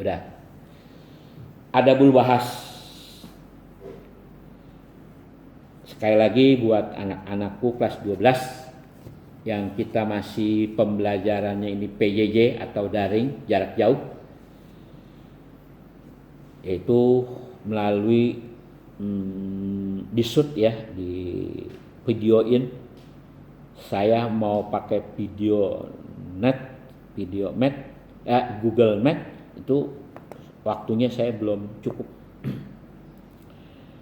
Udah. Adabul bahas. Sekali lagi buat anak-anakku kelas 12 yang kita masih pembelajarannya ini PJJ atau daring jarak jauh, yaitu melalui di shoot ya, di videoin. Saya mau pakai video Mat, Google Mat, itu waktunya saya belum cukup.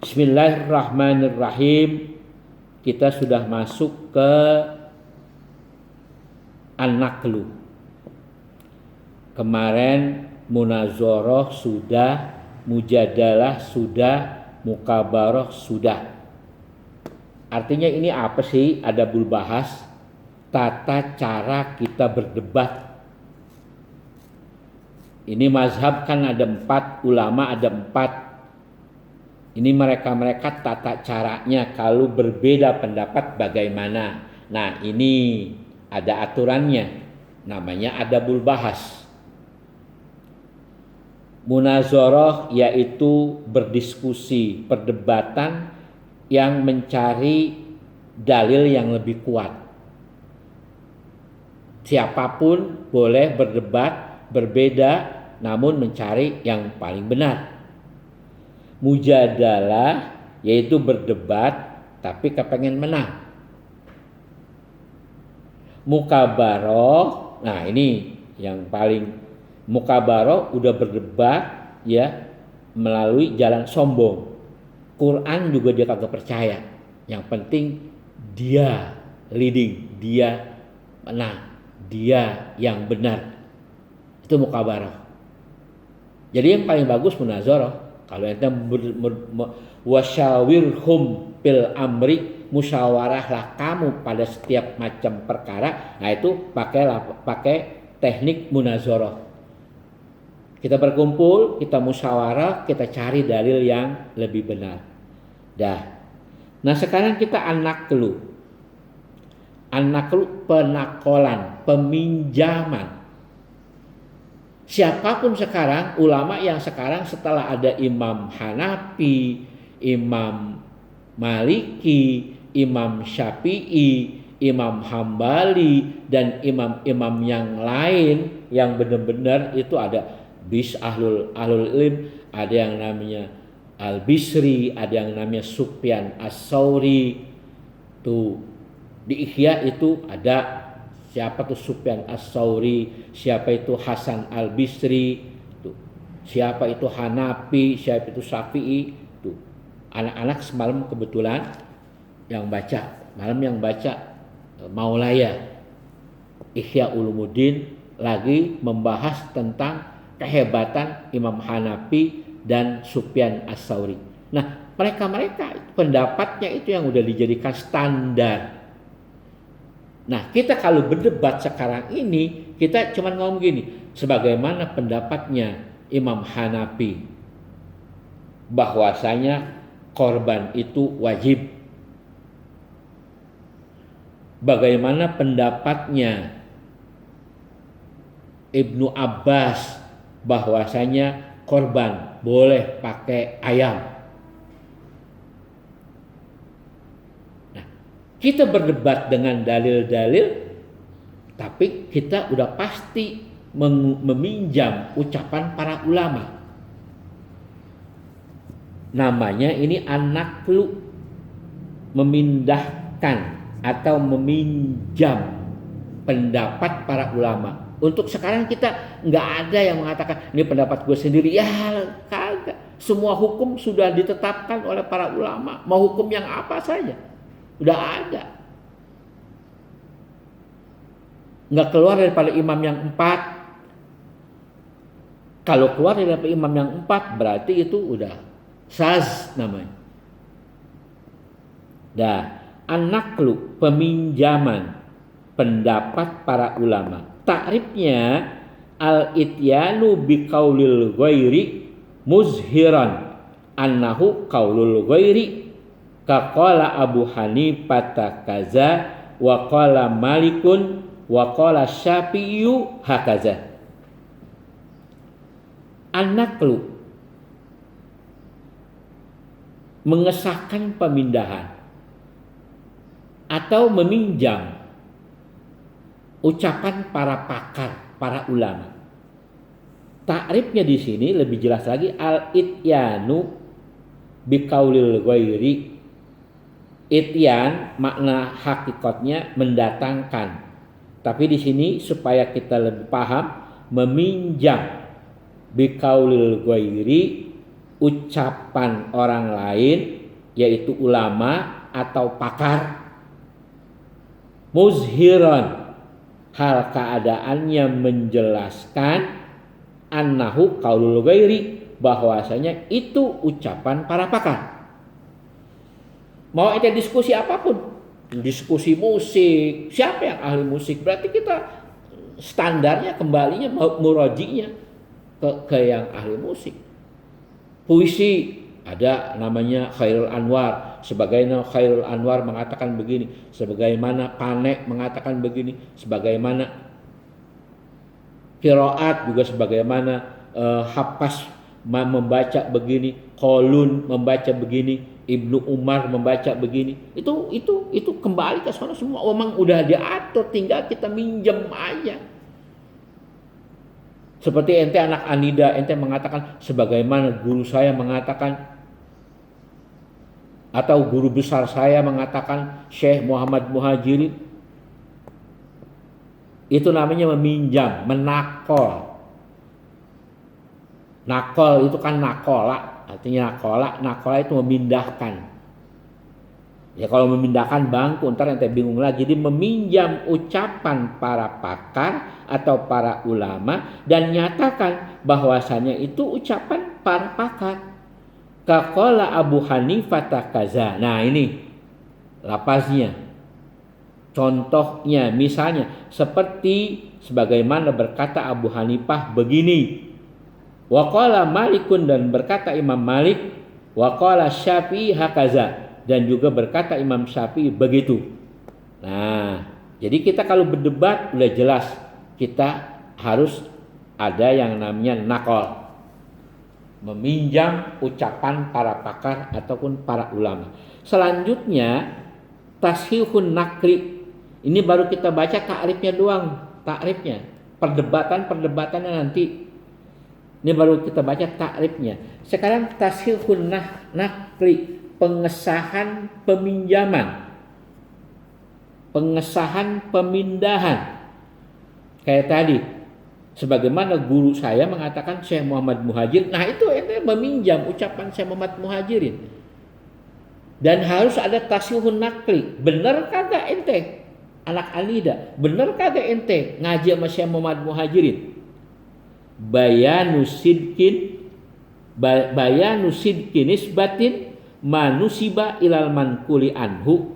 Bismillahirrahmanirrahim. Kita sudah masuk ke An-Naqlu. Kemarin munazoroh sudah, mujadalah sudah, mukabaroh sudah. Artinya ini apa sih? Adabul bahas, tata cara kita berdebat. Ini mazhab kan ada 4, ulama ada 4. Ini mereka tata caranya kalau berbeda pendapat bagaimana. Nah ini ada aturannya, namanya adabul bahas. Munazoroh yaitu berdiskusi, perdebatan yang mencari dalil yang lebih kuat. Siapapun boleh berdebat berbeda namun mencari yang paling benar. Mujadalah yaitu berdebat tapi kepengen menang. Mukabaroh, nah ini yang paling, mukabaroh udah berdebat ya melalui jalan sombong. Quran juga dia kagak percaya. Yang penting dia leading, dia menang, dia yang benar. Itu mukabaroh. Jadi yang paling bagus munazarah. Kalau ente wasyawirhum fil amri, musyawarahlah kamu pada setiap macam perkara. Nah itu pakai teknik munazarah. Kita berkumpul, kita musyawarah, kita cari dalil yang lebih benar. Nah sekarang kita an-naqlu. An-naqlu penakolan, peminjaman. Siapapun sekarang, ulama yang sekarang setelah ada Imam Hanafi, Imam Maliki, Imam Syafi'i, Imam Hambali, dan imam-imam yang lain yang benar-benar itu ada ahlul ilm, ada yang namanya Al-Bisri, ada yang namanya Sufyan As-Tsauri. Tuh di Ihya itu ada siapa tuh Sufyan As-Tsauri, siapa itu Hasan Al-Bisri, tuh. Siapa itu Hanafi, siapa itu Syafi'i. Tuh. Anak-anak semalam kebetulan yang baca Maulaya Ihya Ulumuddin lagi membahas tentang kehebatan Imam Hanafi dan Sufyan As-Tsauri. Nah, mereka pendapatnya itu yang udah dijadikan standar. Nah, kita kalau berdebat sekarang ini, kita cuma ngomong gini, sebagaimana pendapatnya Imam Hanafi, bahwasanya korban itu wajib. Bagaimana pendapatnya Ibnu Abbas, bahwasanya korban boleh pakai ayam. Kita berdebat dengan dalil-dalil, tapi kita udah pasti meminjam ucapan para ulama. Namanya ini an-naqlu, memindahkan atau meminjam pendapat para ulama. Untuk sekarang kita nggak ada yang mengatakan ini pendapat gue sendiri. Ya kagak. Semua hukum sudah ditetapkan oleh para ulama. Mau hukum yang apa saja. Udah ada. Nggak keluar daripada imam yang 4. Kalau keluar daripada imam yang 4 berarti itu udah saz namanya. An-naqlu, peminjaman pendapat para ulama. Takrifnya al-ityanu biqaulil ghairi muzhiran annahu qaulul ghairi. Kaqala Abu Hanifah kaza wa qala Malikun wa qala Syafi'iyyu hakaza. An-naqlu mengesahkan pemindahan atau meminjam ucapan para pakar, para ulama. Takrifnya di sini lebih jelas lagi, al-ityanu biqaulil ghairi. Ityan makna hakikatnya mendatangkan. Tapi di sini supaya kita lebih paham, meminjam biqaulil ghairi, ucapan orang lain yaitu ulama atau pakar, muzhiran hal keadaannya menjelaskan annahu qaulul ghairi, bahwasanya itu ucapan para pakar. Mau itu diskusi apapun, diskusi musik, siapa yang ahli musik, berarti kita standarnya kembalinya murojinya ke yang ahli musik. Puisi ada namanya Khairul Anwar, sebagaimana Khairul Anwar mengatakan begini, sebagaimana Panek mengatakan begini, sebagaimana qiraat juga sebagaimana Hafs membaca begini, Qalun membaca begini, Ibnu Umar membaca begini. Itu kembali ke sana semua. Memang udah diatur, tinggal kita minjem aja. Seperti ente anak Anida, ente mengatakan sebagaimana guru saya mengatakan, atau guru besar saya mengatakan, Syekh Muhammad Muhajirin. Itu namanya meminjam, menakol. Nakol itu kan nakola, artinya nakola itu memindahkan. Ya kalau memindahkan bangku, ntar ente bingung lagi. Jadi meminjam ucapan para pakar atau para ulama dan nyatakan bahwasannya itu ucapan para pakar. Kaqala Abu Hanifah kaza. Nah ini lapaznya. Contohnya misalnya seperti sebagaimana berkata Abu Hanifah begini. Wa qala Malikun, dan berkata Imam Malik, wa qala Syafi'i hakaza, dan juga berkata Imam Syafi'i begitu. Nah, jadi kita kalau berdebat udah jelas kita harus ada yang namanya nakol, meminjam ucapan para pakar ataupun para ulama. Selanjutnya tashihun nakli. Ini baru kita baca takrifnya doang, takrifnya. Perdebatannya nanti. Ini baru kita baca takrifnya. Sekarang tashihun nakli, pengesahan peminjaman, pengesahan pemindahan. Kayak tadi, sebagaimana guru saya mengatakan Syekh Muhammad Muhajir. Nah itu ente meminjam ucapan Syekh Muhammad Muhajirin. Dan harus ada tashihun nakli. Bener kagak ente anak Anida? Bener kagak ente ngaji sama Syekh Muhammad Muhajirin? Bayanu sidkin nisbatin manusiba ilal mankuli anhu.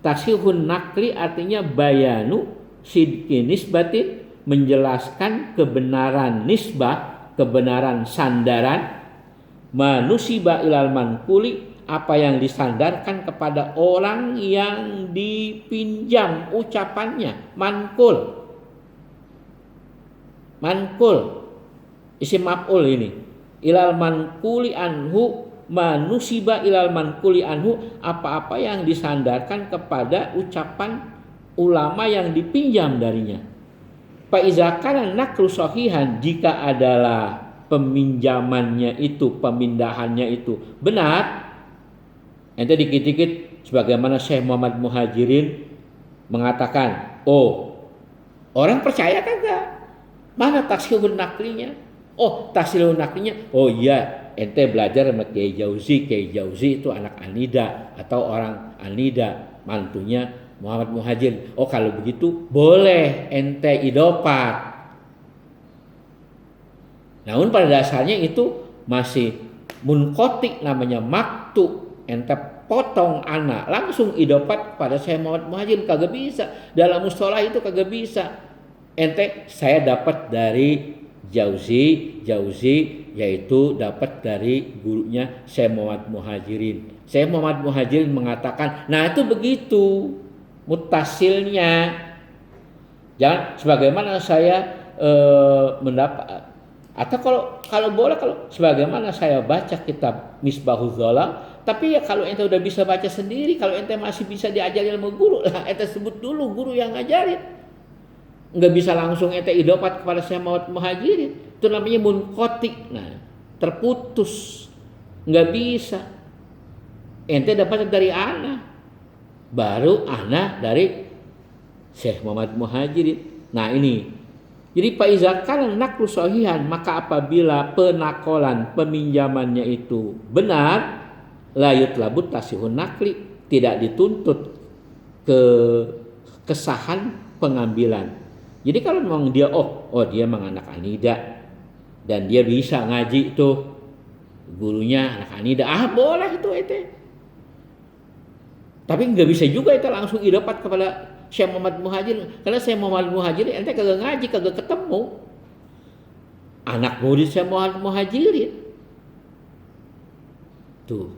Tashihun nakli artinya bayanu sidkin nisbatin, menjelaskan kebenaran nisbah, kebenaran sandaran, manusiba ilal mankuli, apa yang disandarkan kepada orang yang dipinjam ucapannya. Mankul isim maf'ul ini. Ilal mankuli anhu, manusiba ilal mankuli anhu, apa-apa yang disandarkan kepada ucapan ulama yang dipinjam darinya. Fa iza kana naqlu sahihan, jika adalah peminjamannya itu, pemindahannya itu benar. Ente dikit-dikit sebagaimana Syekh Muhammad Muhajirin mengatakan, oh orang percaya kagak? Mana tashihun naklinya? Oh tashihun naklinya, oh iya ente belajar sama Kiai Jauzi. Kiai Jauzi itu anak Anida atau orang Anida, mantunya Muhammad Muhajir. Oh kalau begitu boleh ente idopat. Namun pada dasarnya itu masih munqati, namanya maktu. Ente potong anak langsung idopat pada Syekh Muhammad Muhajir, kagak bisa. Dalam mustolah itu kagak bisa. Ente saya dapat dari Jauzi yaitu dapat dari gurunya Syekh Muhammad Muhajirin. Syekh Muhammad Muhajirin mengatakan, nah itu begitu mutasilnya. Jangan sebagaimana saya mendapat Atau kalau boleh, kalau sebagaimana saya baca kitab Misbahuz Dzalam, tapi ya kalau ente udah bisa baca sendiri, kalau ente masih bisa diajarin sama guru lah, ente sebut dulu guru yang ngajarin. Nggak bisa langsung ente idopat kepada Syekh Muhammad Muhajirin. Itu namanya munqati. Nah, terputus. Nggak bisa. Ente dapat dari ana. Baru ana dari Syekh Muhammad Muhajirin. Nah ini. Jadi faiza kana naqlu sahihan, maka apabila penakolan peminjamannya itu benar, la yutlabut tasihun nakli, tidak dituntut ke kesahan pengambilan. Jadi kalau memang dia dia memang anak anida dan dia bisa ngaji itu, gurunya anak anida, boleh itu ente. Tapi nggak bisa juga itu langsung idapat kepada Syekh Muhammad Muhajir, karena Syekh Muhammad Muhajir ente kagak ngaji, kagak ketemu. Anak murid Syekh Muhammad Muhajirin. Tuh.